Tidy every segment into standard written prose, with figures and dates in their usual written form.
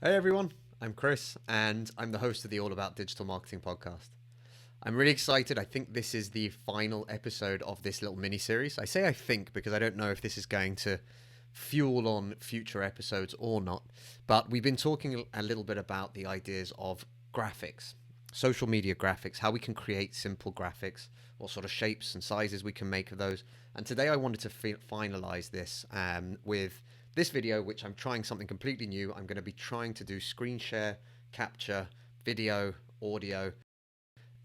Hey everyone, I'm Chris, and I'm the host of the All About Digital Marketing podcast. I'm really excited. I think this is the final episode of this little mini series. I say I think because I don't know if this is going to fuel on future episodes or not, but we've been talking a little bit about the ideas of graphics, social media graphics, how we can create simple graphics, what sort of shapes and sizes we can make of those. And today I wanted to finalize this with this video, which I'm trying something completely new. I'm going to be trying to do screen share, capture, video, audio,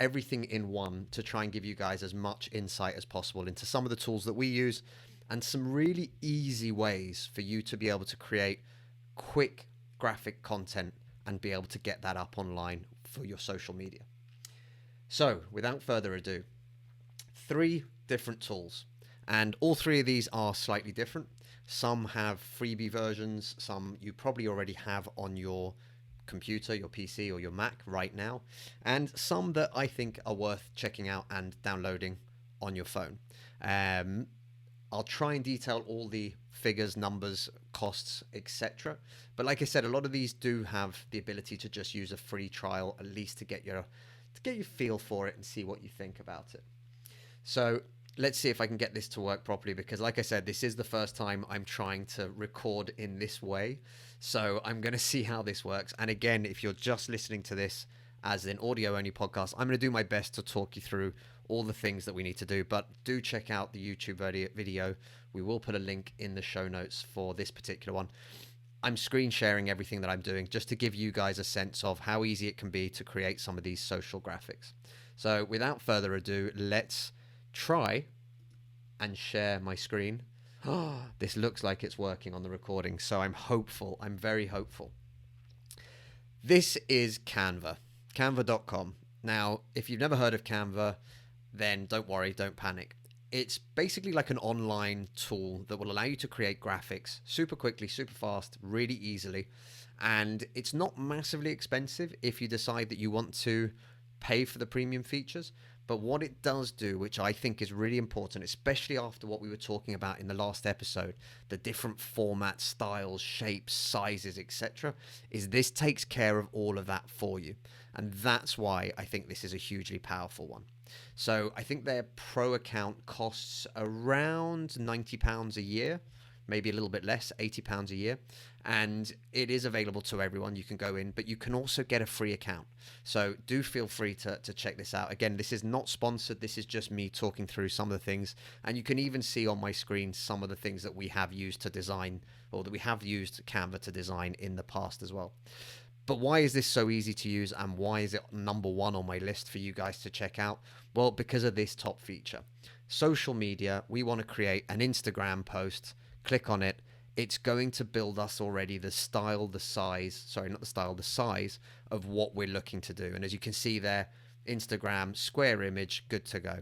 everything in one to try and give you guys as much insight as possible into some of the tools that we use and some really easy ways for you to be able to create quick graphic content and be able to get that up online for your social media. So without further ado, 3 different tools, and all 3 of these are slightly different. Some have freebie versions, some you probably already have on your computer, your PC or your Mac right now, and some that I think are worth checking out and downloading on your phone. I'll try and detail all the figures, numbers, costs, etc. But like I said, a lot of these do have the ability to just use a free trial, at least to get your feel for it and see what you think about it. So let's see if I can get this to work properly, because like I said, this is the first time I'm trying to record in this way. So I'm going to see how this works. And again, if you're just listening to this as an audio only podcast, I'm going to do my best to talk you through all the things that we need to do. But do check out the YouTube video. We will put a link in the show notes for this particular one. I'm screen sharing everything that I'm doing just to give you guys a sense of how easy it can be to create some of these social graphics. So without further ado, let's try and share my screen. This looks like it's working on the recording, so I'm hopeful. I'm very hopeful. This is Canva, canva.com. Now, if you've never heard of Canva, then don't worry, don't panic. It's basically like an online tool that will allow you to create graphics super quickly, super fast, really easily. And it's not massively expensive if you decide that you want to pay for the premium features. But what it does do, which I think is really important, especially after what we were talking about in the last episode, the different formats, styles, shapes, sizes, etc., is this takes care of all of that for you. And that's why I think this is a hugely powerful one. So I think their pro account costs around £90 a year, maybe a little bit less, £80 a year. And it is available to everyone. You can go in, but you can also get a free account. So do feel free to check this out. Again, this is not sponsored. This is just me talking through some of the things. And you can even see on my screen some of the things that we have used to design, or that we have used Canva to design in the past as well. But why is this so easy to use, and why is it number 1 on my list for you guys to check out? Well, because of this top feature. Social media, we want to create an Instagram post, click on it. It's going to build us already the size of what we're looking to do. And as you can see there, Instagram, square image, good to go.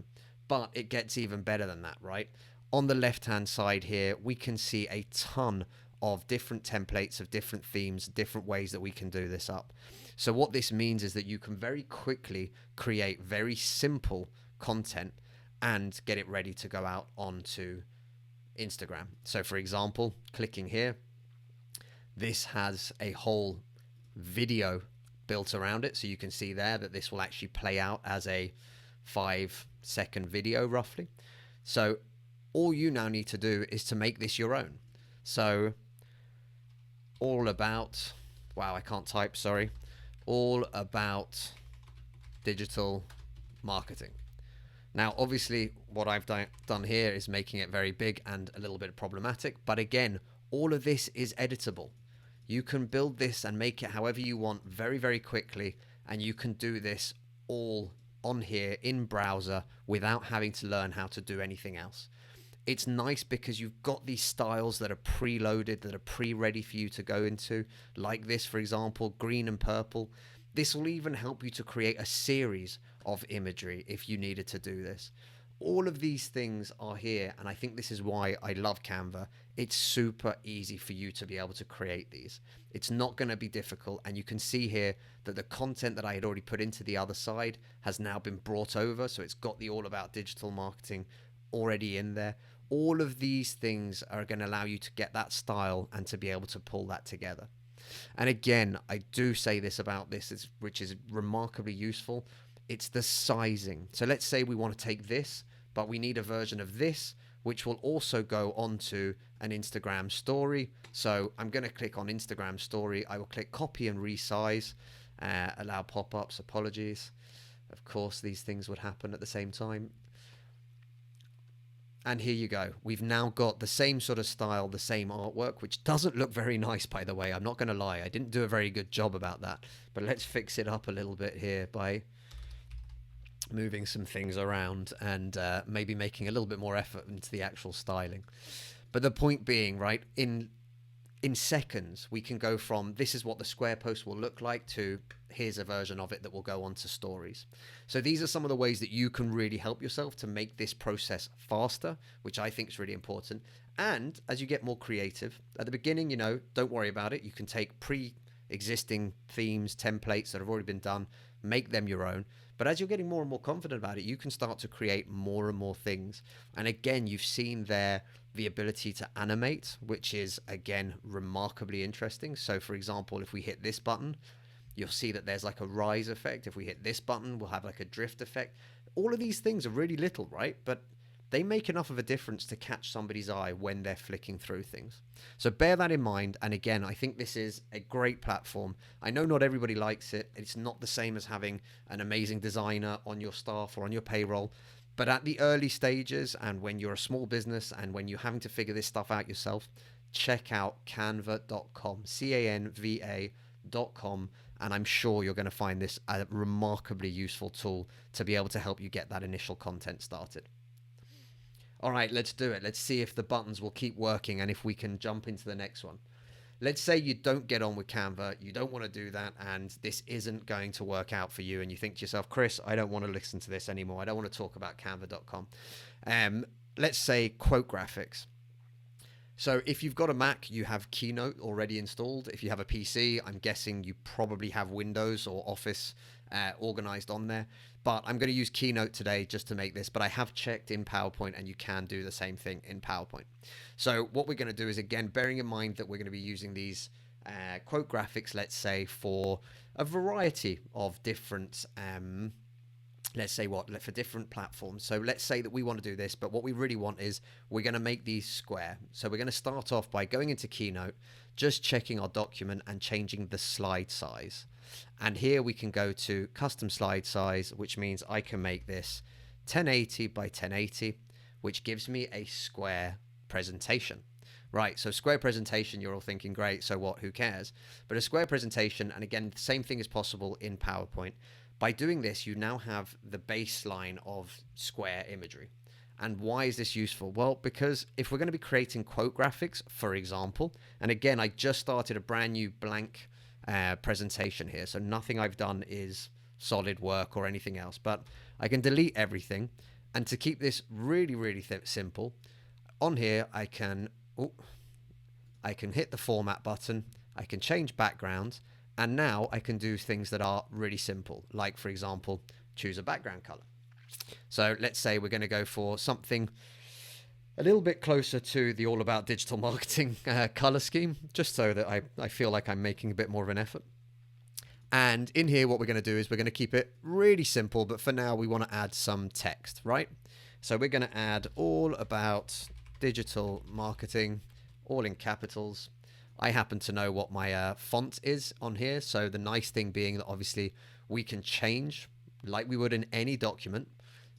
But it gets even better than that, right? On the left-hand side here, we can see a ton of different templates of different themes, different ways that we can do this up. So what this means is that you can very quickly create very simple content and get it ready to go out onto Instagram. So for example, clicking here, this has a whole video built around it. So you can see there that this will actually play out as a 5-second video roughly. So all you now need to do is to make this your own. So all about digital marketing. Now, obviously, what I've done here is making it very big and a little bit problematic. But again, all of this is editable. You can build this and make it however you want very, very quickly. And you can do this all on here in browser without having to learn how to do anything else. It's nice because you've got these styles that are preloaded, that are pre-ready for you to go into. Like this, for example, green and purple. This will even help you to create a series of imagery if you needed to do this. All of these things are here, and I think this is why I love Canva. It's super easy for you to be able to create these. It's not going to be difficult, and you can see here that the content that I had already put into the other side has now been brought over, so it's got the All About Digital Marketing already in there. All of these things are going to allow you to get that style and to be able to pull that together. And again, I do say this about this, which is remarkably useful. It's the sizing. So let's say we want to take this, but we need a version of this, which will also go onto an Instagram story. So I'm going to click on Instagram story. I will click copy and resize, allow pop-ups, apologies. Of course, these things would happen at the same time. And here you go. We've now got the same sort of style, the same artwork, which doesn't look very nice, by the way. I'm not going to lie. I didn't do a very good job about that. But let's fix it up a little bit here by moving some things around and maybe making a little bit more effort into the actual styling. But the point being, right, in seconds, we can go from this is what the square post will look like to here's a version of it that will go onto stories. So these are some of the ways that you can really help yourself to make this process faster, which I think is really important. And as you get more creative, at the beginning, you know, don't worry about it. You can take pre-existing themes, templates that have already been done, make them your own. But as you're getting more and more confident about it, you can start to create more and more things. And again, you've seen there the ability to animate, which is, again, remarkably interesting. So, for example, if we hit this button, you'll see that there's like a rise effect. If we hit this button, we'll have like a drift effect. All of these things are really little, right? But they make enough of a difference to catch somebody's eye when they're flicking through things. So bear that in mind. And again, I think this is a great platform. I know not everybody likes it. It's not the same as having an amazing designer on your staff or on your payroll. But at the early stages, and when you're a small business and when you're having to figure this stuff out yourself, check out canva.com, canva.com. And I'm sure you're going to find this a remarkably useful tool to be able to help you get that initial content started. All right, let's do it. Let's see if the buttons will keep working and if we can jump into the next one. Let's say you don't get on with Canva, you don't want to do that, and this isn't going to work out for you, and you think to yourself, Chris, I don't want to listen to this anymore. I don't want to talk about canva.com. Let's say quote graphics. So if you've got a Mac, you have Keynote already installed. If you have a PC, I'm guessing you probably have Windows or Office organized on there. But I'm going to use Keynote today just to make this, but I have checked in PowerPoint and you can do the same thing in PowerPoint. So what we're going to do is, again, bearing in mind that we're going to be using these quote graphics, let's say, for a variety of different for different platforms. So let's say that we want to do this, but what we really want is we're going to make these square. So we're going to start off by going into Keynote, just checking our document and changing the slide size. And here we can go to custom slide size, which means I can make this 1080 by 1080, which gives me a square presentation. Right, so square presentation, you're all thinking, great, so what, who cares? But a square presentation, and again, the same thing is possible in PowerPoint. By doing this, you now have the baseline of square imagery. And why is this useful? Well, because if we're going to be creating quote graphics, for example, and again, I just started a brand new blank presentation here, so nothing I've done is solid work or anything else, but I can delete everything. And to keep this really, really simple, on here, I can hit the format button, I can change backgrounds, and now I can do things that are really simple, like, for example, choose a background color. So let's say we're going to go for something a little bit closer to the All About Digital Marketing color scheme, just so that I feel like I'm making a bit more of an effort. And in here, what we're going to do is we're going to keep it really simple, but for now, we want to add some text, right? So we're going to add All About Digital Marketing, all in capitals. I happen to know what my font is on here. So the nice thing being that obviously we can change, like we would in any document,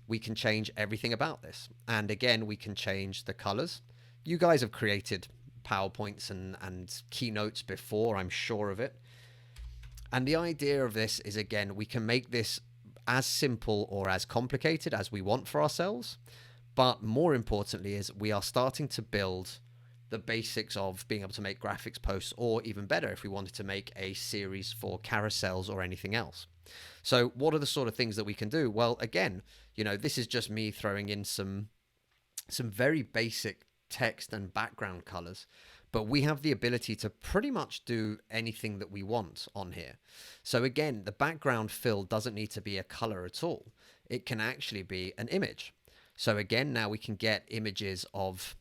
we can change everything about this. And again, we can change the colors. You guys have created PowerPoints and keynotes before, I'm sure of it. And the idea of this is, again, we can make this as simple or as complicated as we want for ourselves. But more importantly is we are starting to build the basics of being able to make graphics posts, or even better, if we wanted to make a series for carousels or anything else. So what are the sort of things that we can do? Well, again, you know, this is just me throwing in some very basic text and background colors, but we have the ability to pretty much do anything that we want on here. So again, the background fill doesn't need to be a color at all. It can actually be an image. So again, now we can get images of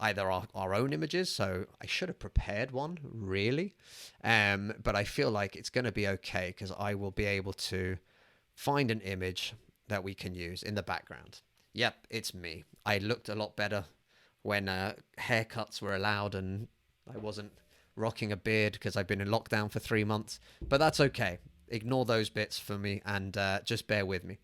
either our own images. So I should have prepared one, really. But I feel like it's going to be okay because I will be able to find an image that we can use in the background. Yep, it's me. I looked a lot better when haircuts were allowed and I wasn't rocking a beard because I've been in lockdown for 3 months. But that's okay. Ignore those bits for me and just bear with me.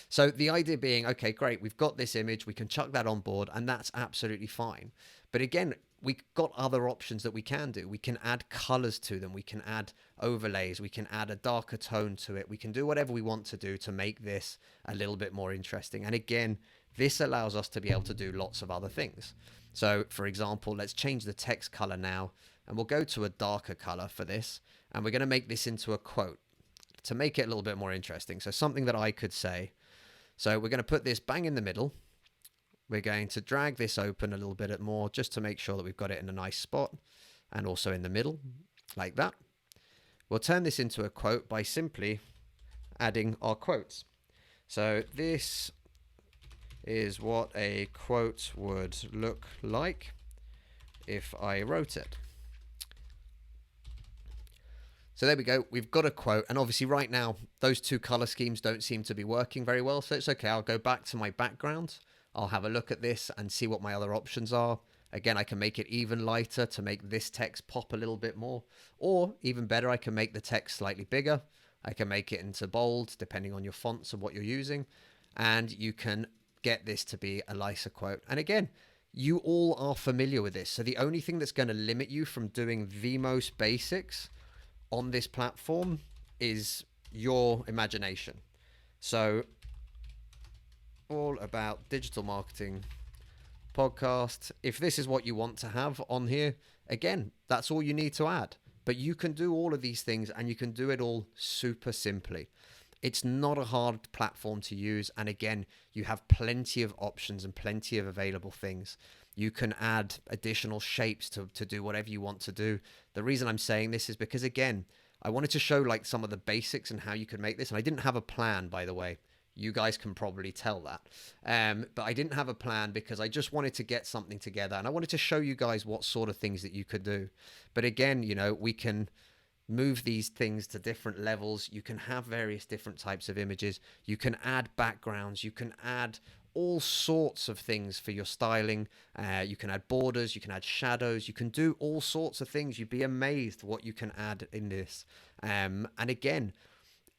So the idea being, okay, great, we've got this image, we can chuck that on board, and that's absolutely fine. But again, we've got other options that we can do. We can add colors to them, we can add overlays, we can add a darker tone to it, we can do whatever we want to do to make this a little bit more interesting. And again, this allows us to be able to do lots of other things. So for example, let's change the text color now, and we'll go to a darker color for this, and we're going to make this into a quote to make it a little bit more interesting. So something that I could say. So we're going to put this bang in the middle. We're going to drag this open a little bit more just to make sure that we've got it in a nice spot and also in the middle like that. We'll turn this into a quote by simply adding our quotes. So this is what a quote would look like if I wrote it. So there we go, we've got a quote, and obviously right now those two color schemes don't seem to be working very well, so it's okay. I'll go back to my background, I'll have a look at this and see what my other options are. Again, I can make it even lighter to make this text pop a little bit more, or even better, I can make the text slightly bigger. I can make it into bold depending on your fonts and what you're using, and you can get this to be a nicer quote. And again, you all are familiar with this, so the only thing that's going to limit you from doing the most basics on this platform is your imagination. So all about digital marketing podcast. If this is what you want to have on here, again, that's all you need to add. But you can do all of these things and you can do it all super simply. It's not a hard platform to use. And again, you have plenty of options and plenty of available things. You can add additional shapes to do whatever you want to do. The reason I'm saying this is because, again, I wanted to show like some of the basics and how you could make this. And I didn't have a plan, by the way. You guys can probably tell that. But I didn't have a plan because I just wanted to get something together. And I wanted to show you guys what sort of things that you could do. But again, you know, we can move these things to different levels. You can have various different types of images. You can add backgrounds. You can add all sorts of things for your styling. You can add borders, you can add shadows, you can do all sorts of things. You'd be amazed what you can add in this. And again,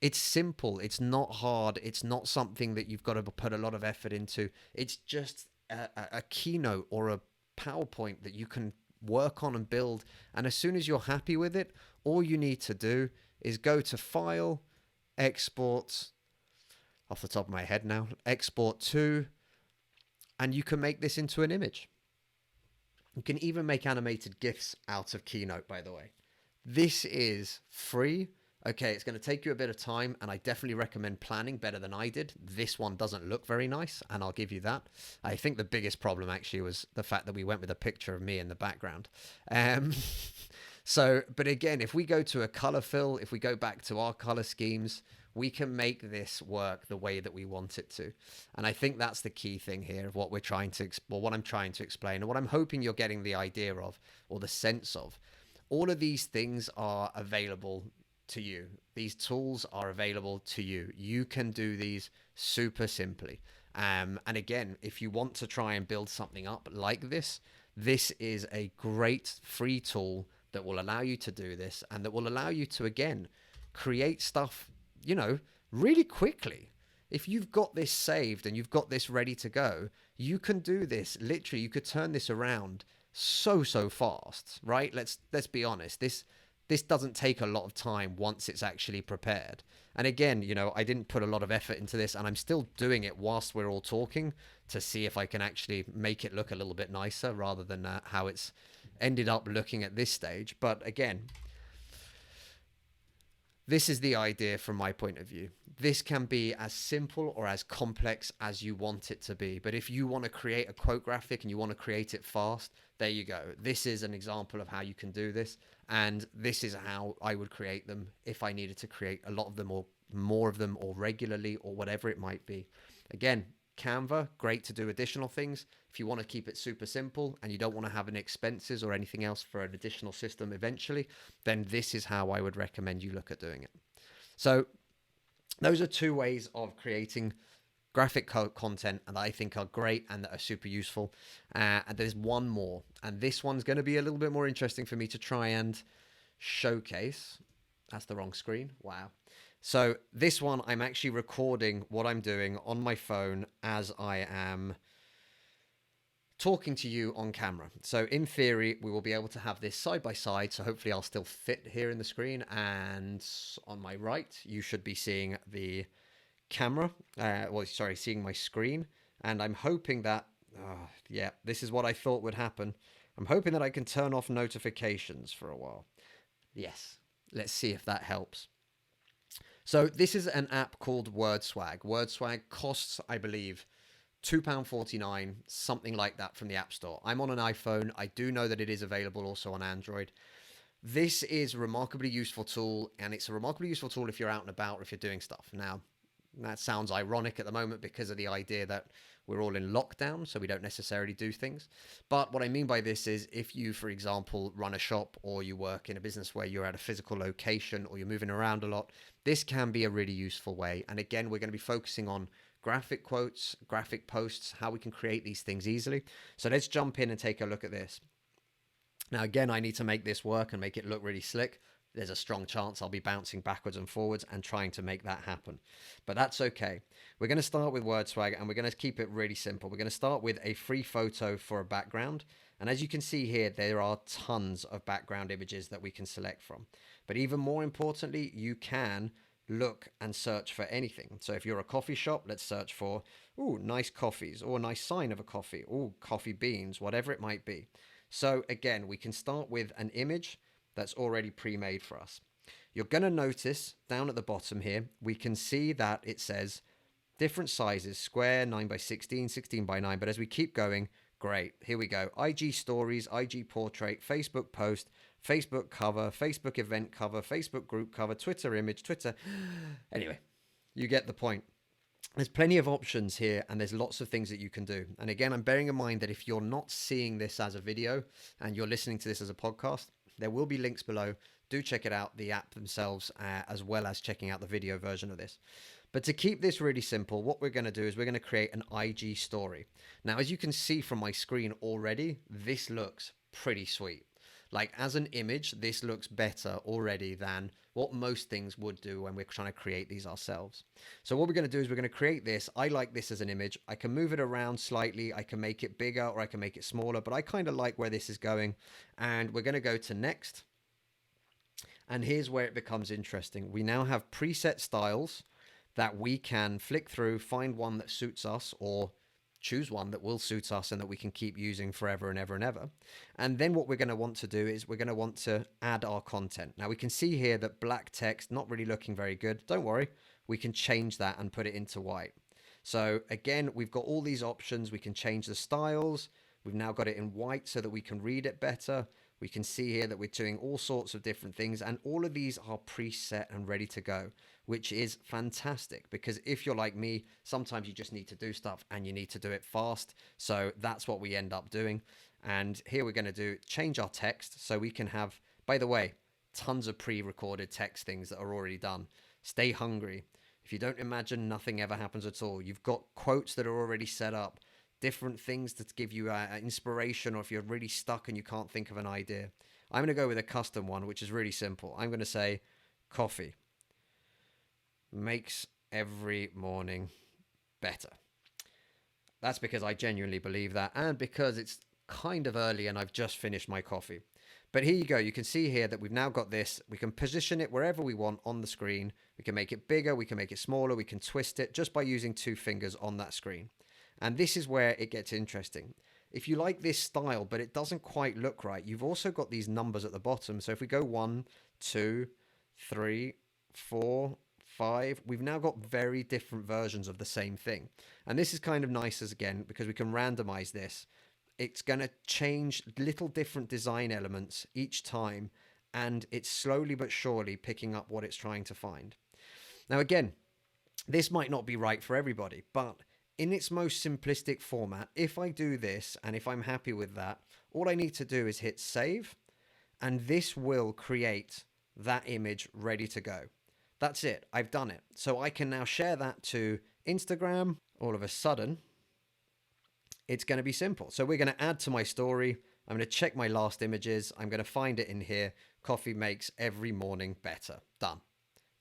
it's simple, it's not hard, it's not something that you've got to put a lot of effort into. It's just a keynote or a PowerPoint that you can work on and build. And as soon as you're happy with it, all you need to do is go to File, Export, off the top of my head now, Export to, and you can make this into an image. You can even make animated GIFs out of Keynote, by the way. This is free. Okay, it's going to take you a bit of time, and I definitely recommend planning better than I did. This one doesn't look very nice, and I'll give you that. I think the biggest problem actually was the fact that we went with a picture of me in the background. But again, if we go to a color fill, if we go back to our color schemes, we can make this work the way that we want it to. And I think that's the key thing here of what we're trying to, what I'm trying to explain, and what I'm hoping you're getting the idea of, or the sense of. All of these things are available to you. These tools are available to you. You can do these super simply. And again, if you want to try and build something up like this, this is a great free tool that will allow you to do this, and that will allow you to, again, create stuff, you know, really quickly. If you've got this saved and you've got this ready to go, you can do this. Literally, you could turn this around so fast, right? Let's be honest. This doesn't take a lot of time once it's actually prepared. And again, you know, I didn't put a lot of effort into this, and I'm still doing it whilst we're all talking to see if I can actually make it look a little bit nicer rather than how it's ended up looking at this stage. But again, this is the idea from my point of view. This can be as simple or as complex as you want it to be. But if you want to create a quote graphic and you want to create it fast, there you go. This is an example of how you can do this. And this is how I would create them if I needed to create a lot of them or more of them or regularly or whatever it might be. Again, Canva, great to do additional things. If you want to keep it super simple and you don't want to have any expenses or anything else for an additional system eventually, then this is how I would recommend you look at doing it. So those are two ways of creating graphic content that I think are great and that are super useful. And there's one more, and this one's going to be a little bit more interesting for me to try and showcase. That's the wrong screen. Wow. So this one, I'm actually recording what I'm doing on my phone as I am talking to you on camera. So in theory, we will be able to have this side by side. So hopefully I'll still fit here in the screen. And on my right, you should be seeing the camera. Seeing my screen. And I'm hoping that, yeah, this is what I thought would happen. I'm hoping that I can turn off notifications for a while. Yes, let's see if that helps. So this is an app called Wordswag. Wordswag costs, I believe, £2.49, something like that from the App Store. I'm on an iPhone. I do know that it is available also on Android. This is a remarkably useful tool, and it's a remarkably useful tool if you're out and about or if you're doing stuff. Now, that sounds ironic at the moment because of the idea that we're all in lockdown, so we don't necessarily do things. But what I mean by this is if you, for example, run a shop or you work in a business where you're at a physical location or you're moving around a lot, this can be a really useful way. And again, we're going to be focusing on graphic quotes, graphic posts, how we can create these things easily. So let's jump in and take a look at this. Now, again, I need to make this work and make it look really slick. There's a strong chance I'll be bouncing backwards and forwards and trying to make that happen. But that's okay. We're going to start with Wordswag and we're going to keep it really simple. We're going to start with a free photo for a background. And as you can see here, there are tons of background images that we can select from. But even more importantly, you can look and search for anything. So if you're a coffee shop, let's search for, nice coffees or a nice sign of a coffee, coffee beans, whatever it might be. So again, we can start with an image that's already pre-made for us. You're going to notice down at the bottom here, we can see that it says different sizes, square, 9 by 16, 16 by 9. But as we keep going, great. Here we go. IG stories, IG portrait, Facebook post, Facebook cover, Facebook event cover, Facebook group cover, Twitter image, Twitter. Anyway, you get the point. There's plenty of options here and there's lots of things that you can do. And again, I'm bearing in mind that if you're not seeing this as a video and you're listening to this as a podcast, there will be links below. Do check it out, the app themselves, as well as checking out the video version of this. But to keep this really simple, what we're going to do is we're going to create an IG story. Now, as you can see from my screen already, this looks pretty sweet. Like as an image, this looks better already than what most things would do when we're trying to create these ourselves. So what we're going to do is we're going to create this. I like this as an image. I can move it around slightly. I can make it bigger or I can make it smaller, but I kind of like where this is going. And we're going to go to next. And here's where it becomes interesting. We now have preset styles that we can flick through, find one that suits us or choose one that will suit us and that we can keep using forever and ever and ever. And then what we're going to want to do is we're going to want to add our content. Now we can see here that black text, not really looking very good. Don't worry, we can change that and put it into white. So again, we've got all these options. We can change the styles. We've now got it in white so that we can read it better. We can see here that we're doing all sorts of different things and all of these are preset and ready to go, which is fantastic because if you're like me, sometimes you just need to do stuff and you need to do it fast. So that's what we end up doing. And here we're going to do change our text so we can have, by the way, tons of pre-recorded text things that are already done. Stay hungry. If you don't imagine, nothing ever happens at all. You've got quotes that are already set up. Different things to give you inspiration or if you're really stuck and you can't think of an idea. I'm going to go with a custom one, which is really simple. I'm going to say coffee makes every morning better. That's because I genuinely believe that and because it's kind of early and I've just finished my coffee. But here you go. You can see here that we've now got this. We can position it wherever we want on the screen. We can make it bigger. We can make it smaller. We can twist it just by using 2 fingers on that screen. And this is where it gets interesting. If you like this style, but it doesn't quite look right, you've also got these numbers at the bottom. So if we go 1, 2, 3, 4, 5, we've now got very different versions of the same thing. And this is kind of nice as again, because we can randomize this. It's going to change little different design elements each time. And it's slowly but surely picking up what it's trying to find. Now, again, this might not be right for everybody, but in its most simplistic format, if I do this and if I'm happy with that, all I need to do is hit save, and this will create that image ready to go. That's it. I've done it. So I can now share that to Instagram. All of a sudden, it's going to be simple. So we're going to add to my story. I'm going to check my last images. I'm going to find it in here. Coffee makes every morning better. Done.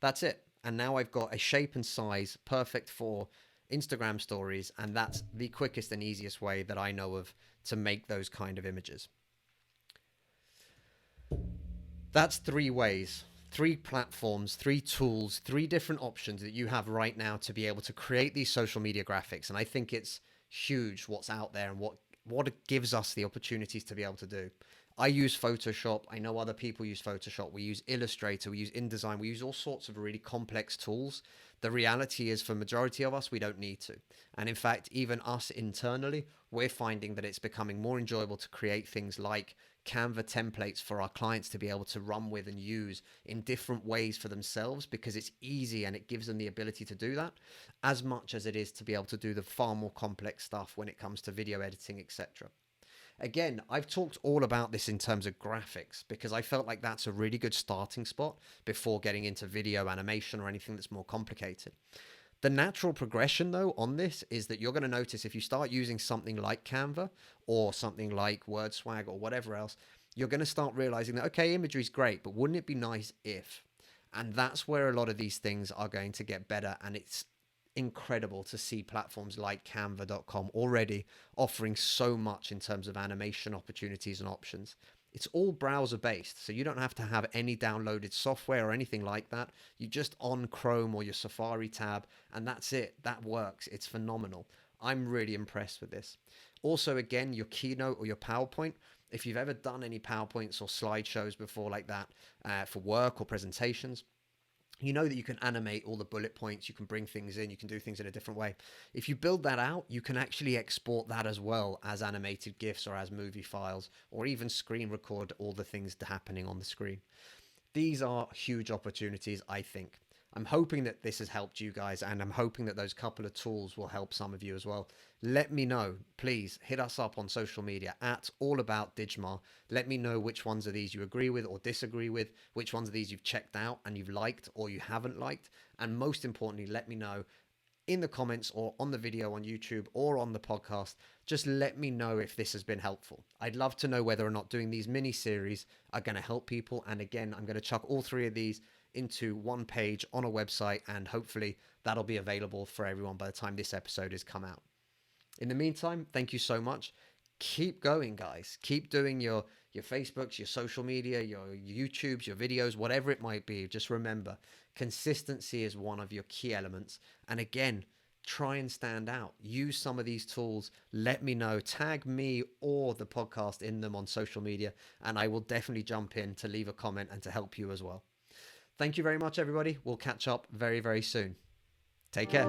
That's it. And now I've got a shape and size perfect for Instagram stories. And that's the quickest and easiest way that I know of to make those kind of images. That's 3 ways, 3 platforms, 3 tools, 3 different options that you have right now to be able to create these social media graphics. And I think it's huge what's out there and what it gives us the opportunities to be able to do. I use Photoshop. I know other people use Photoshop. We use Illustrator. We use InDesign. We use all sorts of really complex tools. The reality is, for majority of us, we don't need to. And in fact, even us internally, we're finding that it's becoming more enjoyable to create things like Canva templates for our clients to be able to run with and use in different ways for themselves, because it's easy and it gives them the ability to do that, as much as it is to be able to do the far more complex stuff when it comes to video editing, etc. Again, I've talked all about this in terms of graphics because I felt like that's a really good starting spot before getting into video animation or anything that's more complicated. The natural progression, though, on this is that you're going to notice if you start using something like Canva or something like Wordswag or whatever else, you're going to start realizing that, okay, imagery is great, but wouldn't it be nice if? And that's where a lot of these things are going to get better. And it's incredible to see platforms like canva.com already offering so much in terms of animation opportunities and options. It's all browser based, so you don't have to have any downloaded software or anything like that. You just on Chrome or your Safari tab, and that's it. That works. It's phenomenal. I'm really impressed with this. Also, again, your Keynote or your PowerPoint, if you've ever done any PowerPoints or slideshows before like that for work or presentations, you know that you can animate all the bullet points, you can bring things in, you can do things in a different way. If you build that out, you can actually export that as well as animated GIFs or as movie files, or even screen record all the things happening on the screen. These are huge opportunities, I think. I'm hoping that this has helped you guys, and I'm hoping that those couple of tools will help some of you as well. Let me know. Please hit us up on social media at allaboutdigmar. Let me know which ones of these you agree with or disagree with, which ones of these you've checked out and you've liked or you haven't liked. And most importantly, let me know in the comments or on the video on YouTube or on the podcast. Just let me know if this has been helpful. I'd love to know whether or not doing these mini series are going to help people. And again, I'm going to chuck all 3 of these into one page on a website, and hopefully that'll be available for everyone by the time this episode has come out. In the meantime, thank you so much. Keep going, guys. Keep doing your Facebooks, your social media, your YouTubes, your videos, whatever it might be. Just remember, consistency is one of your key elements. And again, try and stand out. Use some of these tools. Let me know. Tag me or the podcast in them on social media, and I will definitely jump in to leave a comment and to help you as well. Thank you very much, everybody. We'll catch up very, very soon. Take care.